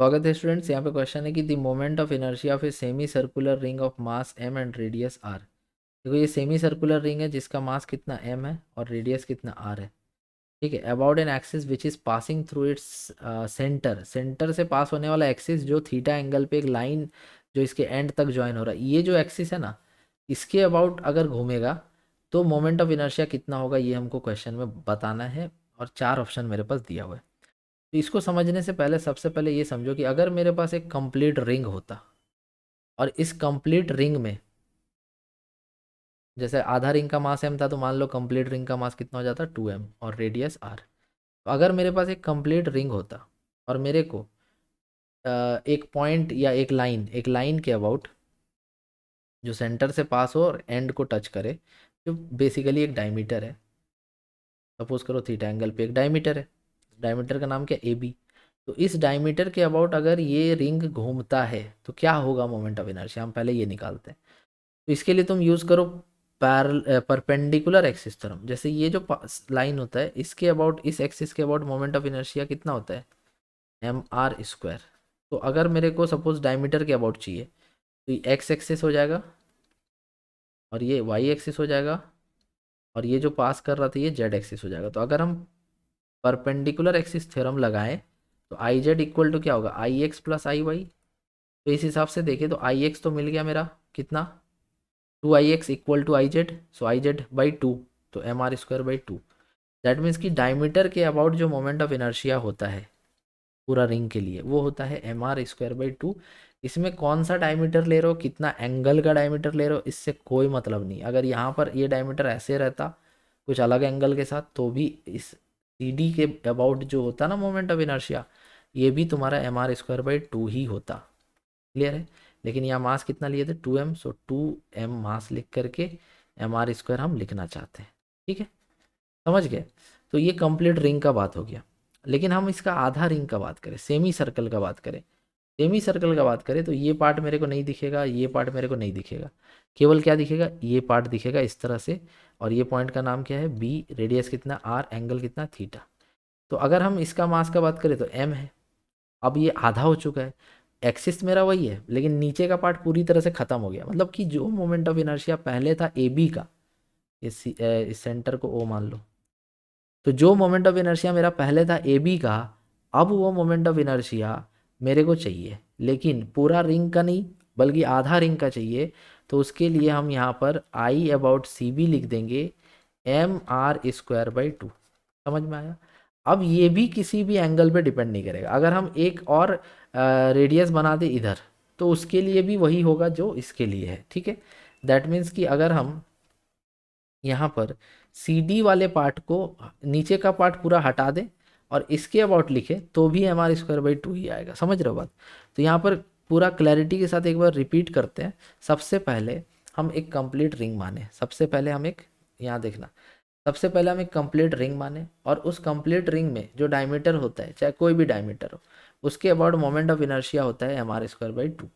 स्वागत है स्टूडेंट्स। यहाँ पे क्वेश्चन है कि the moment of inertia of a semi circular ring of mass m and radius r। देखो ये सेमी सर्कुलर रिंग है जिसका मास कितना m है और रेडियस कितना r है। ठीक है। About an axis which is passing through its centre, centre से पास होने वाला एक्सिस जो थीटा एंगल पे एक लाइन जो इसके एंड तक ज्वाइन हो रहा है, ये जो एक्सिस है ना, इसके अबाउट अगर घूमेगा तो मोमेंट ऑफ इनर्शिया कितना होगा, ये हमको क्वेश्चन में बताना है। और 4 ऑप्शन मेरे पास दिया हुआ है। तो इसको समझने से पहले सबसे पहले ये समझो कि अगर मेरे पास एक कंप्लीट रिंग होता और इस कंप्लीट रिंग में जैसे आधा रिंग का मास m था, तो मान लो कंप्लीट रिंग का मास कितना हो जाता 2m और रेडियस r। तो अगर मेरे पास एक कंप्लीट रिंग होता और मेरे को एक पॉइंट या एक लाइन के अबाउट जो सेंटर से पास हो और एंड को टच करे, जो बेसिकली एक डायमीटर है। सपोज करो थीटा एंगल पे एक डायमीटर है, डायमीटर का नाम क्या ए बी। तो इस डायमीटर के अबाउट अगर ये रिंग घूमता है तो क्या होगा मोमेंट ऑफ इनर्शिया, हम पहले ये निकालते हैं। तो इसके लिए तुम यूज़ करो परपेंडिकुलर एक्सिस थ्योरम। जैसे ये जो लाइन होता है इसके अबाउट, इस एक्सिस के अबाउट मोमेंट ऑफ इनर्शिया कितना होता है mr²। तो अगर मेरे को सपोज डायमीटर के अबाउट चाहिए तो ये एक्स एक्सिस हो जाएगा और ये वाई एक्सिस हो जाएगा और ये जो पास कर रहा था ये जेड एक्सिस हो जाएगा। तो अगर हम परपेंडिकुलर एक्सिस थ्योरम लगाएं तो आई जेड इक्वल टू क्या होगा, आई एक्स प्लस आई वाई। तो इस हिसाब से देखें तो आई एक्स तो मिल गया मेरा कितना, 2 ix equal to I Z, so I Z by 2, तो mr²/2। दैट मीन्स कि डायमीटर के अबाउट जो मोमेंट ऑफ इनर्शिया होता है पूरा रिंग के लिए वो होता है mr²/2। इसमें कौन सा डायमीटर ले रहे हो, कितना एंगल का डायमीटर ले रहे हो, इससे कोई मतलब नहीं। अगर यहाँ पर ये डायमीटर ऐसे रहता कुछ अलग एंगल के साथ तो भी इस सी डी के अबाउट जो होता ना मोमेंट ऑफ इनर्शिया, ये भी तुम्हारा mr²/2 ही होता। क्लियर है। लेकिन यहाँ मास कितना लिए थे 2m, सो 2m मास लिख करके mr² हम लिखना चाहते हैं। ठीक है, समझ गए। तो ये कंप्लीट रिंग का बात हो गया। लेकिन हम इसका आधा रिंग का बात करें, सेमी सर्कल का बात करें, सेमी सर्कल का बात करें तो ये पार्ट मेरे को नहीं दिखेगा, ये पार्ट मेरे को नहीं दिखेगा। केवल क्या दिखेगा, ये पार्ट दिखेगा इस तरह से। और ये पॉइंट का नाम क्या है बी, रेडियस कितना आर, एंगल कितना थीटा। तो अगर हम इसका मास का बात करें तो एम है। अब ये आधा हो चुका है, एक्सिस मेरा वही है लेकिन नीचे का पार्ट पूरी तरह से खत्म हो गया। मतलब कि जो मोमेंट ऑफ इनर्शिया पहले था ए बी का, इस सेंटर को ओ मान लो, तो जो मोमेंट ऑफ इनर्शिया मेरा पहले था ए बी का, अब वो मोमेंट ऑफ इनर्शिया मेरे को चाहिए लेकिन पूरा रिंग का नहीं बल्कि आधा रिंग का चाहिए। तो उसके लिए हम यहाँ पर आई अबाउट सी बी लिख देंगे mr²/2। समझ में आया। अब ये भी किसी भी एंगल पे डिपेंड नहीं करेगा। अगर हम एक और रेडियस बना दे इधर तो उसके लिए भी वही होगा जो इसके लिए है। ठीक है। दैट मीन्स कि अगर हम यहाँ पर सी डी वाले पार्ट को, नीचे का पार्ट पूरा हटा दें और इसके अबाउट लिखे तो भी mr²/2 ही आएगा। समझ रहे हो बात। तो यहाँ पर पूरा क्लैरिटी के साथ एक बार रिपीट करते हैं। सबसे पहले हम एक कंप्लीट रिंग माने, सबसे पहले हम एक, यहाँ देखना, सबसे पहले हम एक कंप्लीट रिंग माने और उस कंप्लीट रिंग में जो डायमीटर होता है चाहे कोई भी डायमीटर हो उसके अबाउट मोमेंट ऑफ इनर्शिया होता है mr²/2।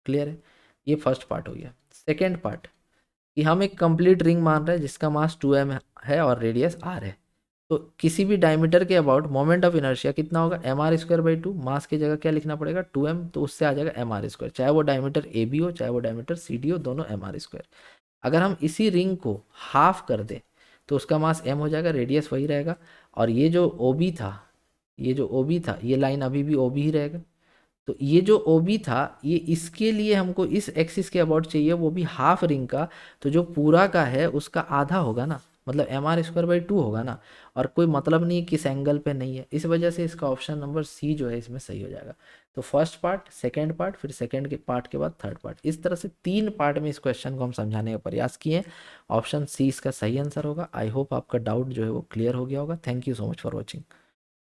क्लियर है। ये फर्स्ट पार्ट हो गया। सेकेंड पार्ट कि हम एक कंप्लीट रिंग मान रहे हैं जिसका मास 2m है और रेडियस r है। तो किसी भी डायमीटर के अबाउट मोमेंट ऑफ इनर्शिया कितना होगा mr²/2। मास की जगह क्या लिखना पड़ेगा 2m, तो उससे आ जाएगा mr², चाहे वो डायमीटर ए बी हो चाहे वो डायमीटर सी डी हो, दोनों mr²। अगर हम इसी रिंग को हाफ कर दें तो उसका मास m हो जाएगा, रेडियस वही रहेगा। और ये जो ओ बी था, ये जो ओ बी था, ये लाइन अभी भी ओ बी ही रहेगा। तो ये जो ओ बी था ये इसके लिए हमको इस एक्सिस के अबाउट चाहिए, वो भी हाफ रिंग का। तो जो पूरा का है उसका आधा होगा ना, मतलब mr²/2 होगा ना। और कोई मतलब नहीं किस एंगल पे नहीं है, इस वजह से इसका ऑप्शन नंबर सी जो है इसमें सही हो जाएगा। तो फर्स्ट पार्ट, सेकेंड पार्ट, फिर सेकेंड के पार्ट के बाद थर्ड पार्ट, इस तरह से 3 पार्ट में इस क्वेश्चन को हम समझाने का प्रयास किए। ऑप्शन सी इसका सही आंसर होगा। आई होप आपका डाउट जो है वो क्लियर हो गया होगा। Thank you so much for watching.